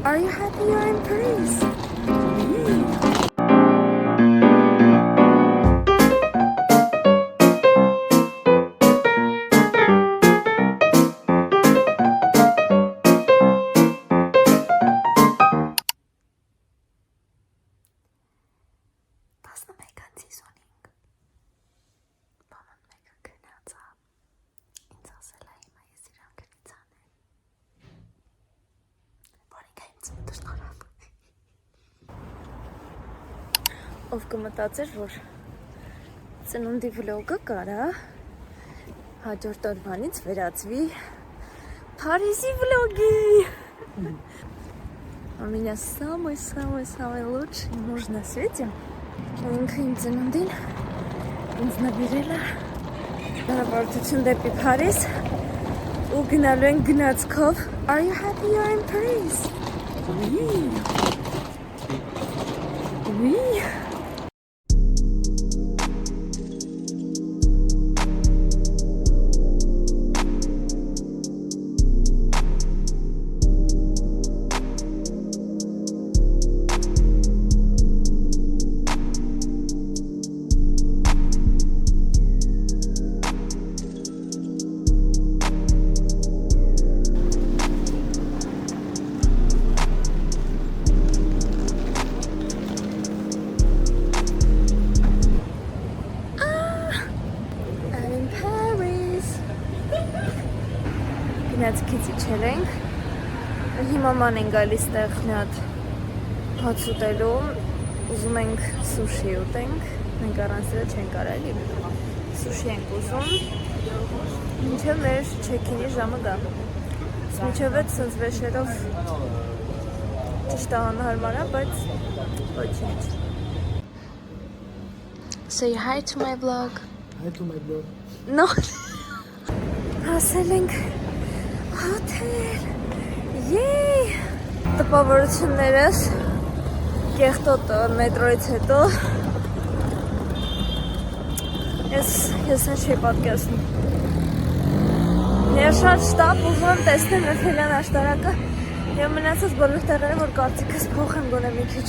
Are you happy you're in Paris? Ով կմտածեր, որ ծնունդի վլոգը կարա հաջորդ օրվանից վերածվի Փարիզի վլոգի։ У меня самый лучший муж на свете. Ինքը իմ ծնունդին ինձ նվիրել է հնարավորություն դեպի Փարիզ ու գնալու են գնացքով։ Are you happy you're in Paris? Oui. Գնացքից իջել ենք, հիմա ման են գալիս տեղ մի հատ հաց ուտելու, ուզում ենք սուշի ուտենք, մենք առանց դրա չենք կարելի, սուշի ենք ուզում, մինչև մեր չեքինի ժամը գա, մինչև էդ սենց վեշերով ճիշտ անհարմար է, բայց ոչինչ. Say hi to my vlog. Hi to my vlog. No. Հասել ենք հոթել, եյ, տպավորություններս, կեղտոտ մետրոյից հետո, ես են չի պատկասնում, ես շատ շտապ ուզում եմ տեսնել Էֆելյան աշտարակը և մնացած բոլոր տեղերը, որ կարծիքս փոխեմ գոնե մի քիչ.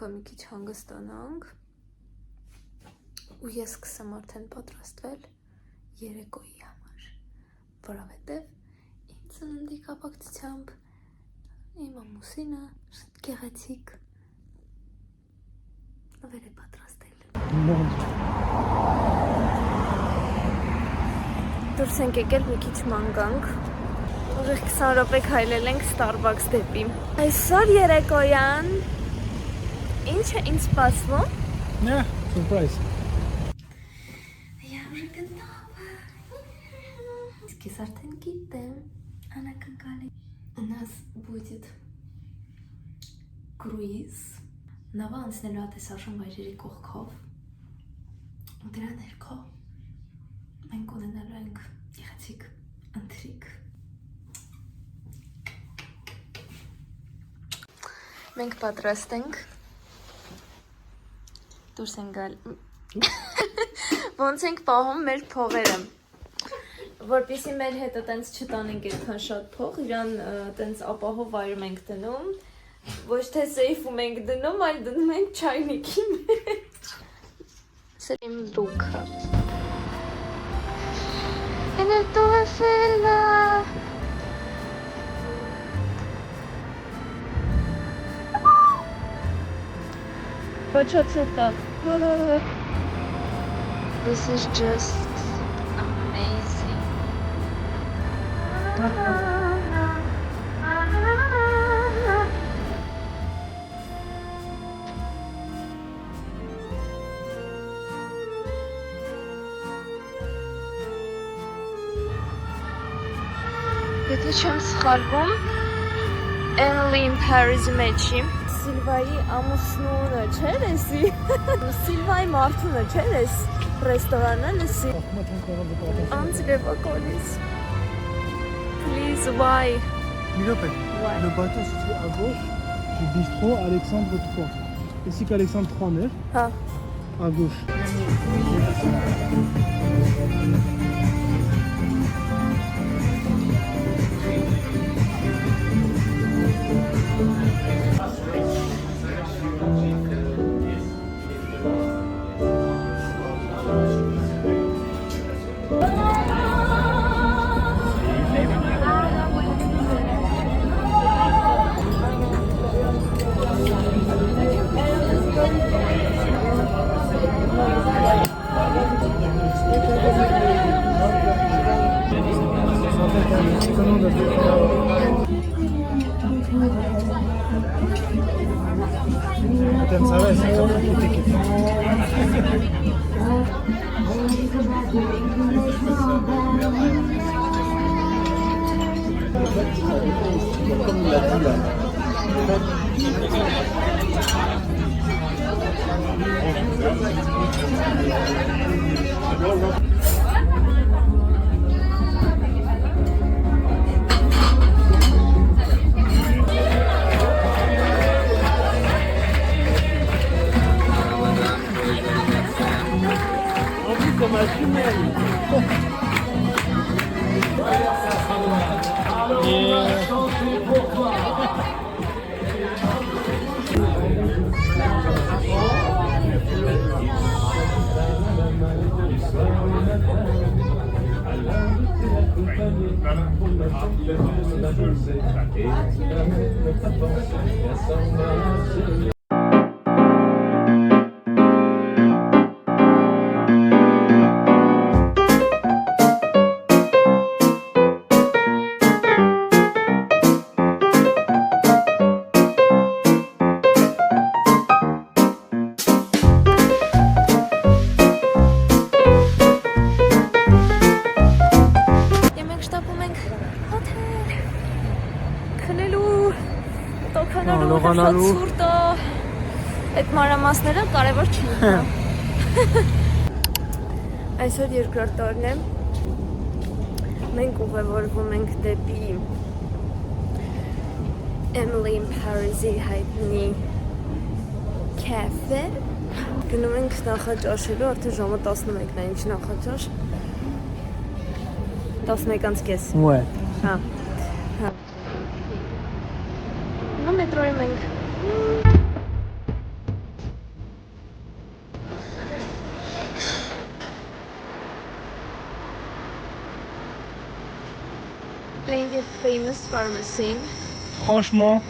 Մի քիչ հանգստանանք ու ես սկսեմ արդեն պատրաստվել երեկոյի համար, որովհետև իմ ծննդի կապակցությամբ իմ ամուսինը գեղեցիկ նվեր է պատրաստել։ Դուրս ենք եկել մի քիչ ման գանք, ուղիղ 20 րոպե քայլել ենք Starbucks դեպի։ Այսօր երեկոյան ինչ է ինձ սպասվում? Yeah, surprise. Я уже готова. Ես արդեն գիտեմ, անակնկալի. У нас будет կրուիզ, նավը անցնելու է տեսարժան վայրերի կողքով, ու դրա ներքո մենք ունենալու ենք գեղեցիկ ընթրիք։ Մենք պատրաստ ենք, դուրս են գալ, ոնց ենք պահում մեր փողերը, որպեսզի մեր հետը տենց չտանենք այդքան շատ փող, իրան տենց ապահով վայրում ենք դնում, ոչ թե սեյֆում ենք դնում, այլ դնում ենք չայնիկի մեջ։ Սա իմ լուքը։ En el Toefela. This is just amazing. Եթե չեմ սխալվում, Emily in Paris մեջի Սիլվայի ամուսնունը չէր էսի Սիլվայի մարդունը չէր էս ռեստորանը լսի Անձրևակոնից Please, why? Le bateau se situe à gauche du bistrot Alexandre III. Ici qu'Alexandre III est, Ah. à gauche. Սուրտը այդ մանրամասները կարևոր չի Այսօր երկրորդ օրն է Մենք ուղևորվում ենք դեպի Emily in Paris-ի հայտնի կաֆե Գնում ենք նախաճաշելու, արդեն ժամը 11-ն է, ինչ նախաճաշ 11:30 Ouais. Հա մետրոյի մենք Playing a famous pharmacy Franchement,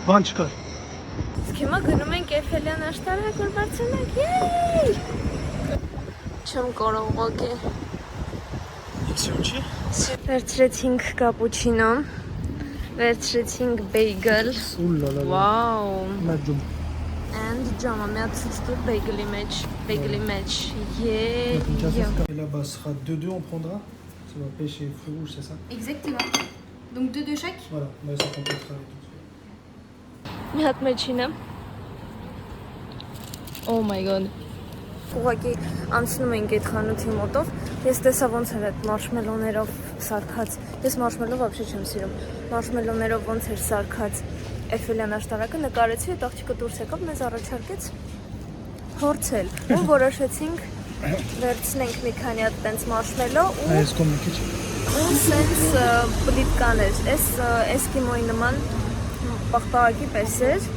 բան չկար։ Իսկ հիմա գնում ենք Էֆելյան աշտարակ որ բարձրանանք Եեեեյ Չեմ կարող ոգե Իքսյոն չի։ Վերցրեցինք կապուչինո Վերցրեցինք բեյգլ Wow Մաջում And ջամը միացից դուր բեյգլի մեջ Là-bas, ce sera 2-2, on prendra. Ça va pêcher fruits rouges, c'est ça? Exactement. Donc 2 de chaque. Voilà, mais ça complétera avec tout de suite. Մի հատ մեջինը Oh my god Ուղղակի անցնում ենք այդ խանութի մոտով Ես տեսա ոնց էր այդ մարշմելոներով սարքած Ես մարշմելո вообще չեմ սիրում Մարշմելոներով ոնց էր սարքած Էֆելյան աշտարակը նկարեցի Այդ աղջիկը դուրս եկավ մեզ առաջարկեց Փորձել ու որոշեցինք Վերցնենք մի քանի հատ տենց մարշմելո Այս կոմիկիչ ու սենց պլիտկաներ Այս էսկիմոյի նման պաղպաղակի պես էր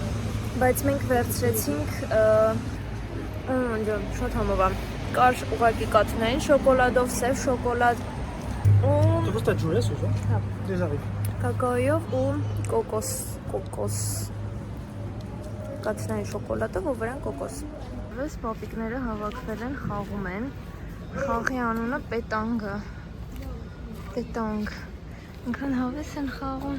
Բայց մենք վերցրեցինք Շատ համով է Կար ուղղակի կաթնային շոկոլադով, սև շոկոլադ Ты просто джурես ուզո Հա Դեզարիվ Կակաոյով ու կոկոս Կաթնային շոկոլադով ու վրան կոկոս Վես պապիկները հավաքվել են, խաղում են Խաղի անունը պետանգը Պետանգ Ինքան հավես են խաղում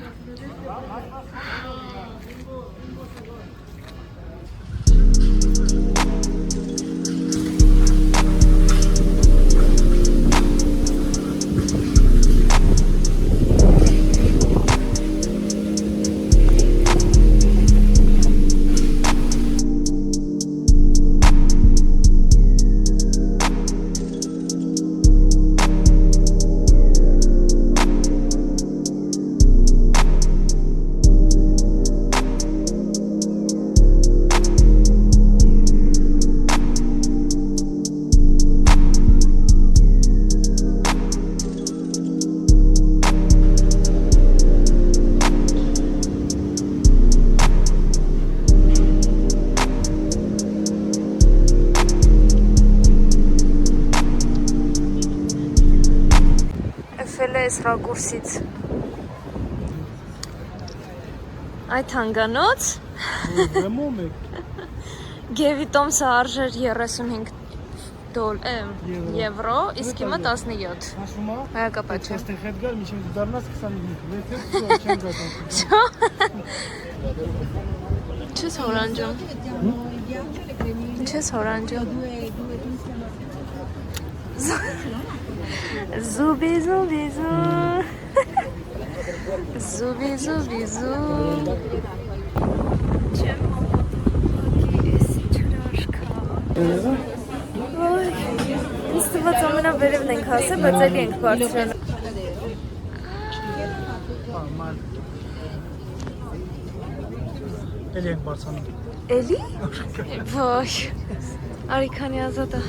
այս ռակուրսից։ Այդ հանգանոց Vraiment, mec. Գևի Տոմսը արժեր 35 եվրո, իսկ հիմա 17։ Franchement, Հայակապաչը։ այստեղ հետ գալ, միշտ դառնաս 25, չեմ գտնում։ Չես հորանջում։ Չես հորանջում։ Զուբի զուբի զու։ Զուբի զուբի զու։ Չեմ հոպոտում, էսի չրաշկա։ Ոյ, իստված ամենավերևն ենք հասել, բայց էլի ենք բարձրել։ Էլի ենք բարձանում։ Էլի? Ոյ, Արիքանի ազատը։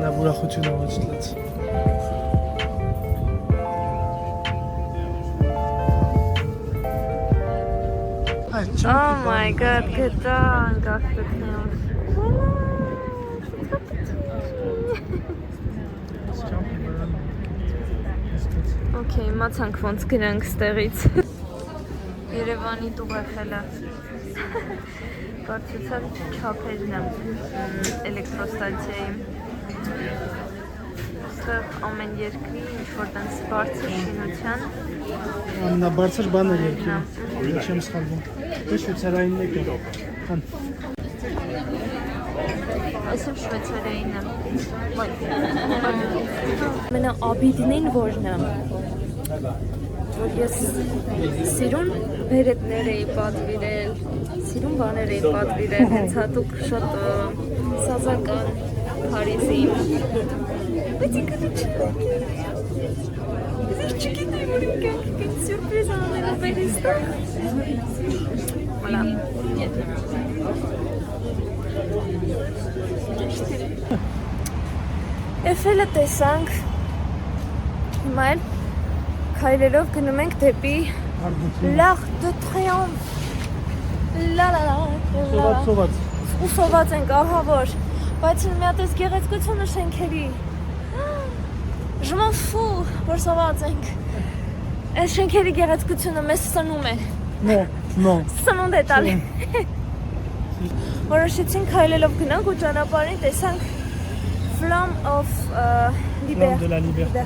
Նա ուրախություն ավաճտլեց։ Oh my god, գտա անկախություն։ Okay, մացանք ոնց գնանք ստեղից։ Երևանի տուղեխելը։ Կարծեցան չափերն եմ էլեկտրոստացիայի։ Ստեղ ամեն երկրի ինչ-որ տենց բարձր շինության։ Ամենաբարձր բանը երկրի։ Չեմ սխալվում։ Դե շվեյցարիայինն է կա։ Հան։ Այսօր շվեյցարիայինն է։ Ամենաաբիդնին որն է։ Որ ես սիրուն բերետներ էի պատվիրել, սիրուն բաներ էի պատվիրել, հենց հատուկ շատ սազական Փարիզի։ Բայց ինքն չէ։ Ես չգիտեմ, որ իմ կյանքի սյուրպրիզ անելու բերիստակ։ Voilà. Էֆելը տեսանք, հիմա էլ քայլելով գնում ենք դեպի L'Arc de Triomphe։ Լա լա լա։ Սոված։ Ու սոված ենք, ահա որ։ Բայց մի հատ էս գեղեցկությունը շենքերի։ Je m'en fous, որ սոված ենք։ Այս շենքերի գեղեցկությունը մեզ սնում է։ No։ Սնունդ է տալի։ Որոշեցինք քայլելով գնանք ու ճանապարհին տեսանք Flamme of Flamme de la liberté.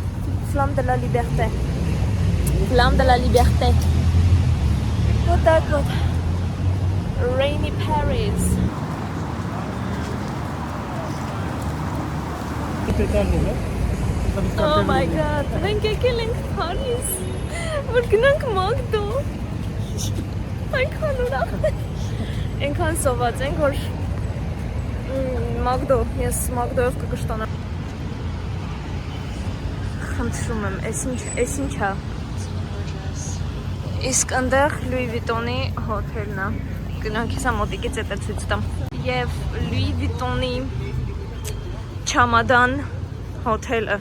Flamme de la liberté. Flamme de la liberté. Вот так вот. Rainy Paris. Oh my god. Մենք եկել ենք Փարիզ։ Որ գնանք Մագդո։ Այնքան ուրախ։ Այնքան սոված ենք, որ Մագդո, ես Մագդոյով կկշտանամ։ Խնդրում եմ, էս ինչա։ Իսկ ընդեղ Louis Vuitton-ի հոթելն է։ Գնանք հեսա մոտիկից էտ ցույց տամ։ Եվ Louis Vuitton-ի Չամադան հոթելը։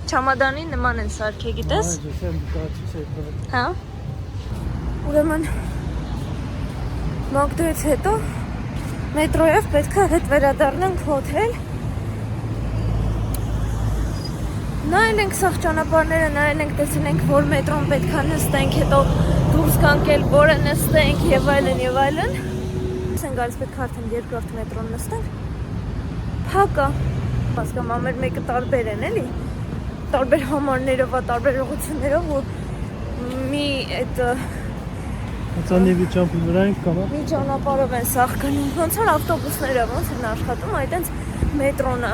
Չամադանի նման են սարքե, գիտես։ Հա։ Ուրեմն Մագդոյից հետո մետրոյով պետք է հետ վերադառնանք հոթել։ Նայել ենք սաղ ճանապարհները, նայել ենք, տեսել ենք, որ մետրոն պետք է նստենք, հետո դուրս գանք էլ որը նստենք եւ այլն եւ այլն։ Ասեն գալիս պետք է արդեն երկրորդ մետրոն նստենք։ Փակա։ Հասկանում ամեր մեկը տարբեր են, էլի։ Տարբեր համարներով, տարբեր ուղղություններով ու մի այդ Ծանիվի ճամփի վրա ենք կամ մի ճանապարհով են սաղ գնում, ոնց որ ավտոբուսները ոնց են աշխատում, այդտենց մետրոնը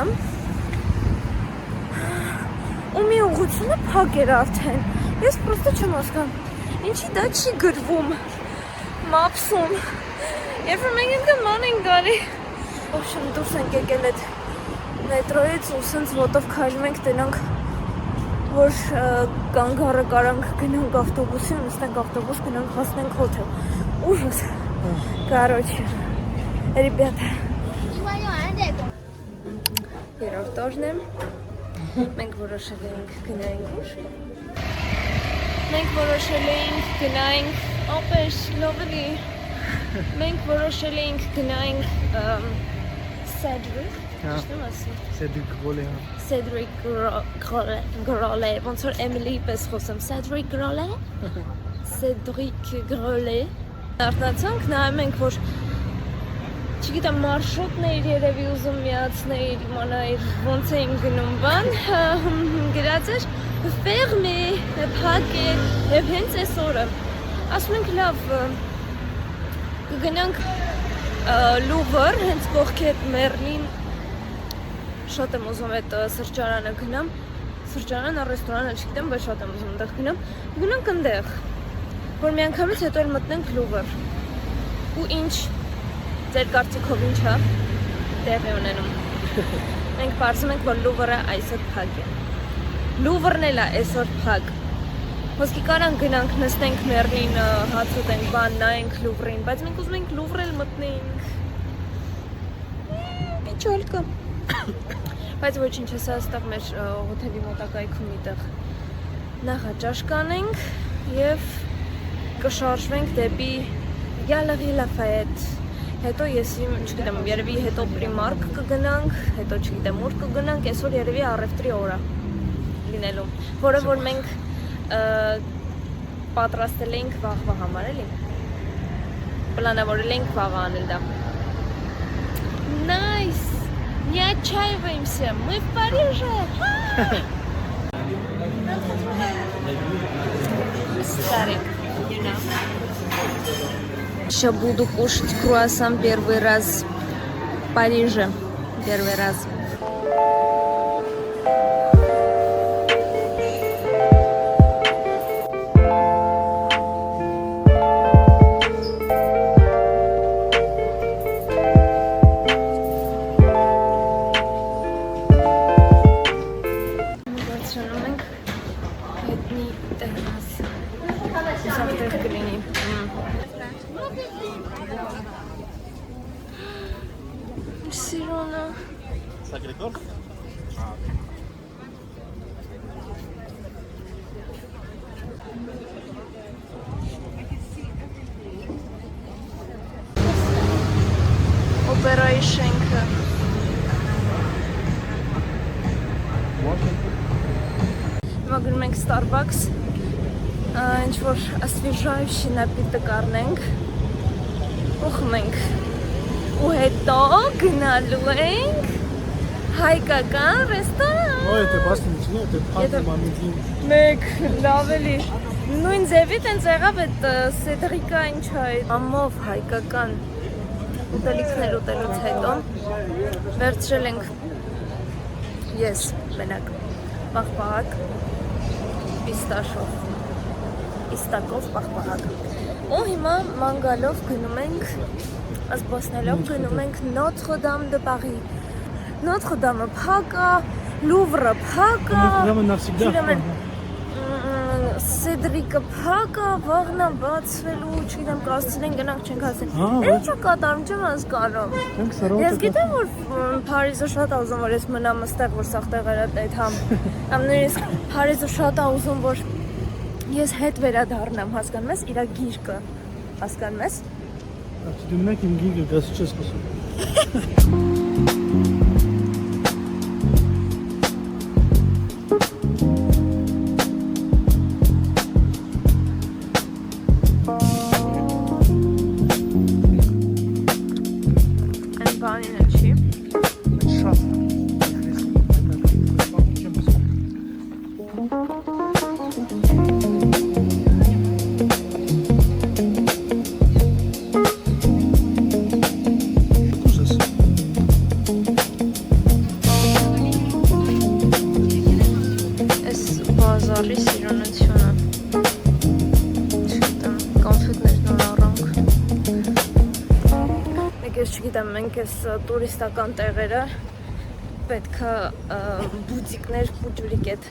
ու մի ուղղությունը փակ էր արդեն։ Ես պրոստը չեմ հասկանում։ Ինչի դա չի գրվում մապսում։ Երբ որ մենք այնքան ենք գալի։ Ոբշեմ դուրս ենք եկել այդ մետրոյից ու սենց ոտով քայլում ենք տենանք որ կանգառը կարանք գնանք ավտոբուսի, նստենք ավտոբուս, գնանք հասնենք հոթել։ Ուրս։ Короче, ребята. Երրորդ օրն է։ Մենք որոշել էինք գնայինք ուշ։ Մենք որոշել էինք գնայինք, ապեշ, լովելի։ Մենք որոշել էինք գնայինք Cedric, ճիշտ եմ ասում։ Cedric Grolet։ Cedric Grolet, ոնց որ Emily պես խոսում, Cedric Grolet։ Cedric Grolet։ Արտնացանք, նայում ենք, որ չգիտեմ, մարշրուտն էր երևի ուզում միացնել, իմանայր ոնց էին գնում բան, գրած էր ֆերմե, փակ է, եւ հենց այս օրը։ Ասում ենք լավ, կգնանք Լուվր, հենց կողքեր Մերլին, շատ եմ ուզում այդ սրճարանը գնամ, սրճարանը, ռեստորանը, չգիտեմ, բայց շատ եմ ուզում այնտեղ գնամ, գնանք այնտեղ, որ մի անգամից հետո էլ մտնենք Լուվր։ Ու ինչ ձեր կարծիքով ինչ է տեղի ունենում։ Մենք պարզում ենք, որ Լուվրը այսօր փակ է։ Լուվրն էլ է այսօր փակ։ Ոսկի կարան գնանք նստենք Մերլին, հաց ուտենք, բան նայենք Լուվրին, բայց մենք ուզում ենք Լուվր էլ մտնենք։ Պիչալկը։ Բայց ոչինչ, հեսա այստեղ մեր հոթելի մոտակայքում միտեղ նախաճաշ կանենք և կշարժվենք դեպի Galerie Lafayette։ Հետո ես չգիտեմ, երևի հետո Primark կգնանք, հետո չգիտեմ ուր կգնանք, այսօր երևի առևտրի օր է լինելու, որը որ մենք պատրաստել էինք վաղվա համար, էլի։ Պլանավորել էինք վաղը անել դա։ Nice! Не отчаиваемся, мы в Париже! Старик, you know. Сейчас буду кушать круассан первый раз в Париже. Первый раз. Սիրոնը Սակրեկոր։ օպերայի շենքը։ Հիմա գնում ենք Starbucks, ինչ-որ освежающий напиток առնենք, ու խմենք։ Ու հետո գնալու ենք հայկական ռեստորան։ Ո՞յ, դե բաստին, դե փակ մամիկին։ Մեկ լավ էլի։ Նույն ձևի տենց եղավ այդ Սեդրիկա ինչ է, ամով հայկական ուտելիքներ ուտելուց հետո վերցրել ենք ես մենակ պաղպաղակ պիստաշով, պիստակով պաղպաղակ։ Ու հիմա մանգալով գնում ենք, ասպասնելով գնում ենք Notre Dame de Paris։ Notre Dame-ը փակ է, Լուվրը փակ է, Notre Dame-ը навсегда։ Սեդրիկը փակ է, վաղն է բացվելու, չգիտեմ, կասցնեն գնանք չենք հասել։ Հա, Ինչ է կատարում, չեմ հասկանում։ Ենք սրոտ։ Ես գիտեմ, որ Փարիզը շատ է ուզում, որ ես մնամ այստեղ, որ սաղ տեղերը այդ համ։ Կամ նույնիսկ Փարիզը շատ է ուզում, որ ես հետ վերադառնամ, հասկանում ես, իրա գիրկը, հասկանում ես։ Դու մեկ իմ գինգը գաս չես խոսում։ Այն բանին է չի։ Շատ։ Բազարի սիրունությունը։ Չգիտեմ, կոնֆետներ նոր առանք։ Մեկ ես չգիտեմ, մենք ես տուրիստական տեղերը պետքա բուտիկներ, պուջուրիկ այդ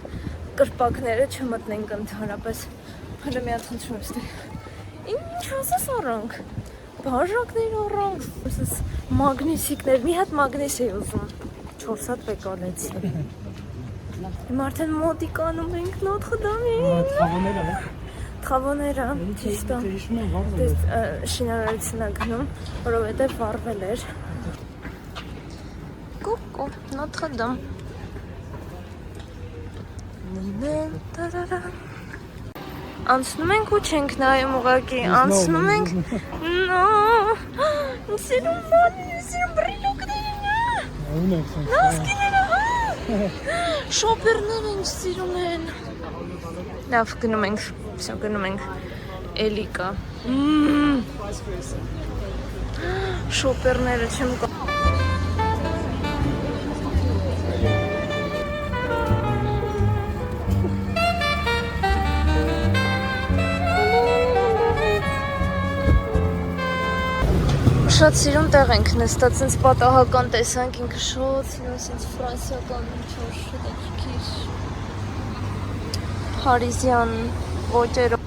կրպակները չմտնենք ընդհանրապես։ Հələ մի հատ խնդրում եմ ստեղ։ Ինչ ասես առանք։ Բաժակներ առանց։ Ուսս մագնիսիկներ, մի հատ մագնիս էի ուզում։ 4 հատ բեկալեցի։ Հիմա արդեն մոտիկանում ենք Նոթր Դամին։ Թավոները, ճիշտ է։ Շինարարությունն է գնում, որովհետև վառվել էր։ Կուկու, Նոթր Դամ։ Անցնում ենք ու չենք նայում ուղղակի, անցնում ենք։ Նո։ Սիրում բրիլոկներն է։ Նասկիները։ Շոպերներ ենք սիրում են։ Լավ, գնում ենք, всё, գնում ենք։ Էլի կա։ Շոպերները չեմ կա։ Շատ սիրուն տեղ ենք նստած, ինձ պատահական տեսանք, ինքը շատ սիրուն, ինձ ֆրանսիական ինչ-որ շատ աղքիր Փարիզյան ոճերով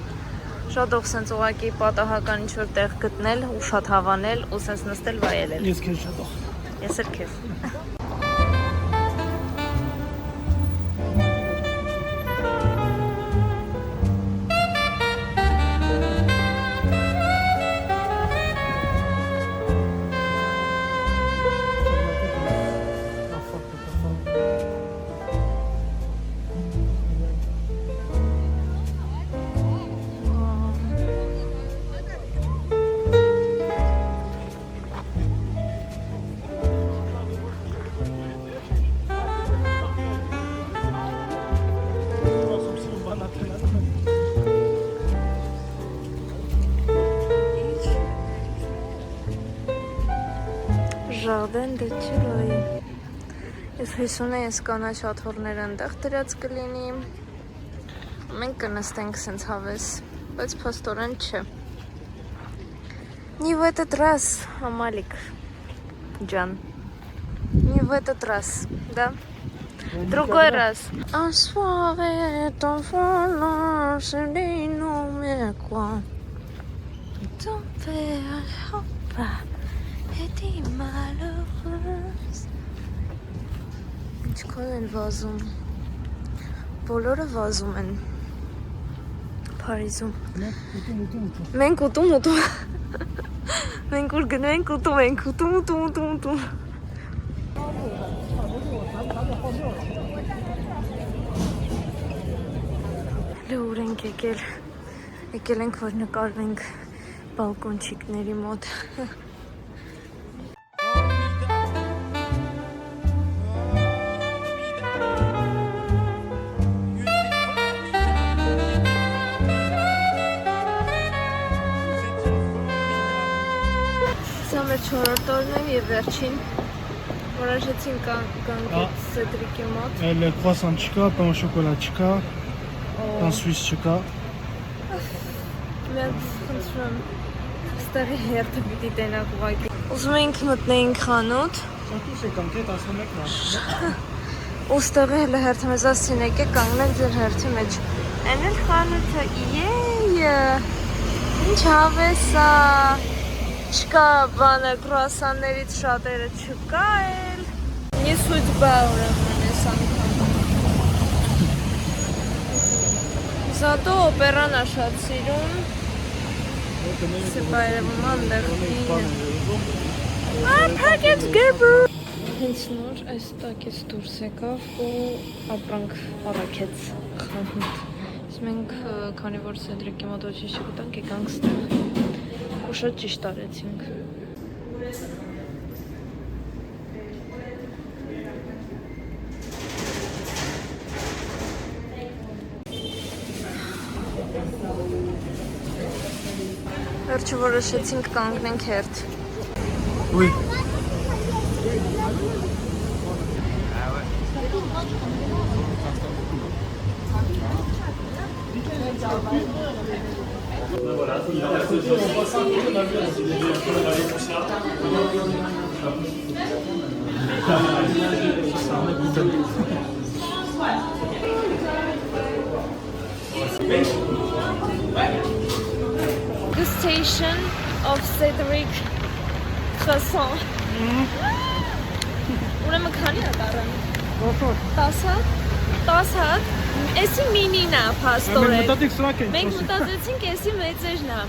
շատ ով սենց ուղղակի պատահական ինչ-որ տեղ գտնել ու շատ հավանել ու սենց նստել վայելել։ Ես քեզ շատ ող։ Ես էլ քեզ։ Ժարդեն դե չլոյի։ Ես հույս ունեի ես կանաչ աթոռները այնտեղ դրած կլինի։ Մենք կնստենք սենց հավես, բայց փաստորեն չէ։ Не в этот раз, Амалик Джан. Не в этот раз, да? Другой раз. Un soir est en volant, je dis non mais quoi. Ton père, hoppa. Հետի մալովս Ինչքան են վազում Բոլորը վազում են Փարիզում Մենք ուտում Մենք ուր գնում ենք ուտում ենք ուտում Լուր ենք եկել ենք որ նկարվենք բալկոնչիկների մոտ Մեր 4-րդ օրն է եւ վերջին որոշեցին կանգնել Սեդրիկի մոտ։ Le croissant չկա, pain au chocolat չկա, pain suisse չկա։ Մենք խնդրում ստեղի հերթը պիտի տենակ ուղղակի։ Ուզում էինք մտնեինք խանութ։ Սակուս է կանգնեք 11-ն է։ Ու ստեղի հələ հերթը մեզ ասին եկեք կանգնեք ձեր հերթի մեջ։ Այն էլ խանութը իե։ Ինչ հավես է։ Չկա բանը կրուասաններից շատերը չկա էլ Не судьба ուրեմն ես անգամ Զատո օպերան է շատ սիրում Սեպայրևում անդեղ Փակեց գերբր Հենց նոր այս տակից դուրս եկավ ու ապրանք առաքեց խանութ Մենք քանի որ Սեդրիկի մոտ ոչինչ չգտանք եկանք ստեղ ու շատ ճիշտ արեցինք։ Վերջը որոշեցինք կանգնենք հերթ։ Oui. The station of Cedric croissant։ Ուրեմն քանի է դառան։ 10 հատ։ Էսի մինին է փաստորեն։ Մենք մտածեցինք էսի մեծերն է։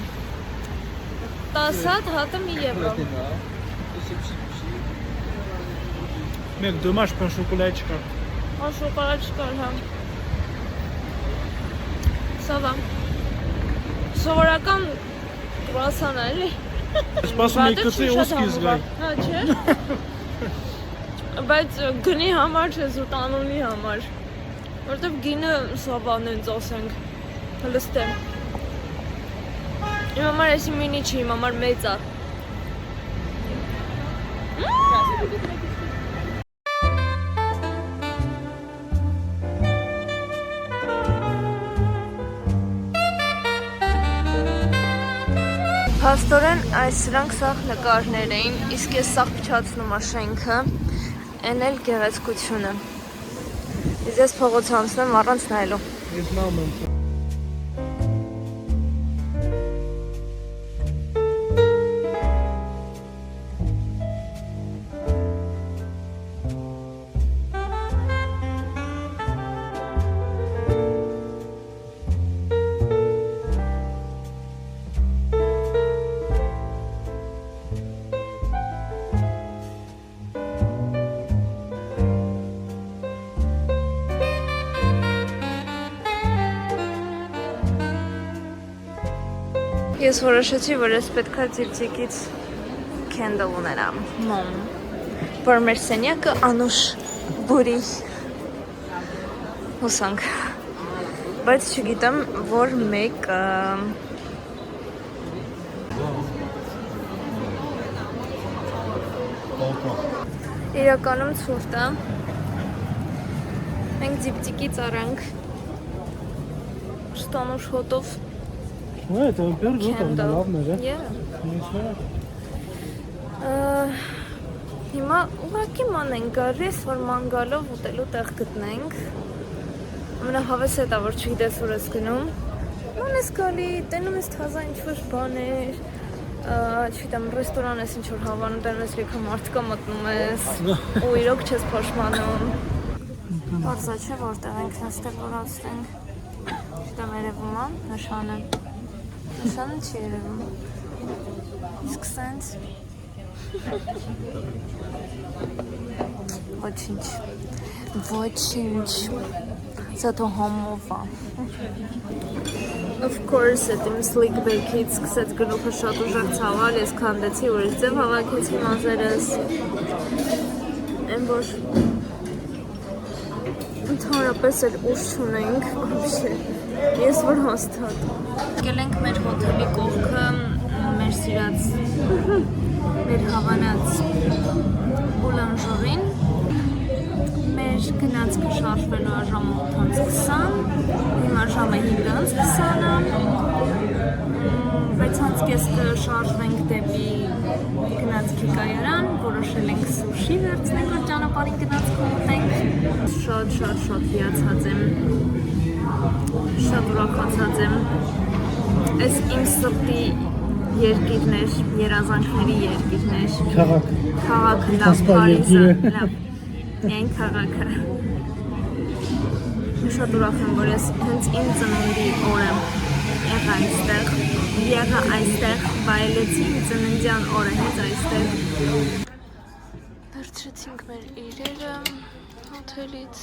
10 հատը մի եվրո։ Mec, dommage, pas un chocolat. Ա շոկոլադ չկար, հա։ Ça va։ Սովորական կրուասան է, էլի։ Սպասում եք կծի ոսկի զգայ։ Հա, չէ։ Բայց գնի համար չէ, զուտանունի համար։ Որտեվ գինը սավան ենք ասենք, հլստ է։ Իմ համար էսի մինի չի, իմ համար մեծ է։ Փաստորեն այս սրանք սաղ նկարներ էին, իսկ ես սաղ փչացնում ա շենքը, են էլ գեղեցկությունը։ Իսկ ես փողոց անցնեմ առանց նայելու։ Ես նամ եմ։ Ես որոշեցի, որ ես պետք է ձիպձիկից քենդլ ունենամ, մոմ, որ մեր սենյակը անուշ բուրի հուսանք, բայց չգիտեմ, որ մեկ իրականում ցուրտ է, մենք ձիպձիկից արանք շտանուշ հոտով Ouais, t'as un peu de temps dans l'arbre, Հիմա ուղղակի ման ենք գալիս, որ մանգալով ուտելու տեղ գտնենք։ Ամենահավես է դա, որ չգիտես որ ես գնում։ Ման ես գալի, տենում ես թազա ինչ-որ բաներ, չգիտեմ, ռեստորան ես ինչ-որ հավանում, տենում ես լիքը մարդկա մտնում ես, ու իրոք չես փոշմանում։ Պարզա չէ, որտեղ ենք նստել, որ ասենք։ Չգիտեմ, երևում է, նշանը։ Նշանը չի երևում։ Իսկ սենց։ Ոչինչ։ Ոչինչ։ Զատո համով է։ Of course, այդ իմ slick back-ից սկսեց գլուխը շատ ուժեղ ցավալ, ես քանդեցի, ուրիշ ձև հավաքեցի մազերս։ Են որ ընդհանրապես էլ ուժ չունենք, вообще։ Ես որ հաստատ։ Եկել ենք մեր հոթելի կողքը, մեր սիրած, մեր հավանած բուլանժորին, մեր գնացքը շարժվելու է ժամը 8:20, հիմա ժամը 5:20, 6:30 կշարժվենք դեպի գնացքի կայարան, որոշել ենք սուշի վերցնենք, որ ճանապարհին գնացքով ուտենք։ Շատ հիացած եմ, շատ ուրախացած եմ, այս իմ սրտի երկիրներ, երազանքների երկիրներ, քաղաքը լավ, Փարիզը լավ, միայն քաղաքը։ Շատ ուրախ եմ, որ ես հենց իմ ծնունդի օրը եղա այստեղ, վայելեցի իմ ծննդյան օրը հենց այստեղ։ Վերցրեցինք մեր իրերը հոթելից։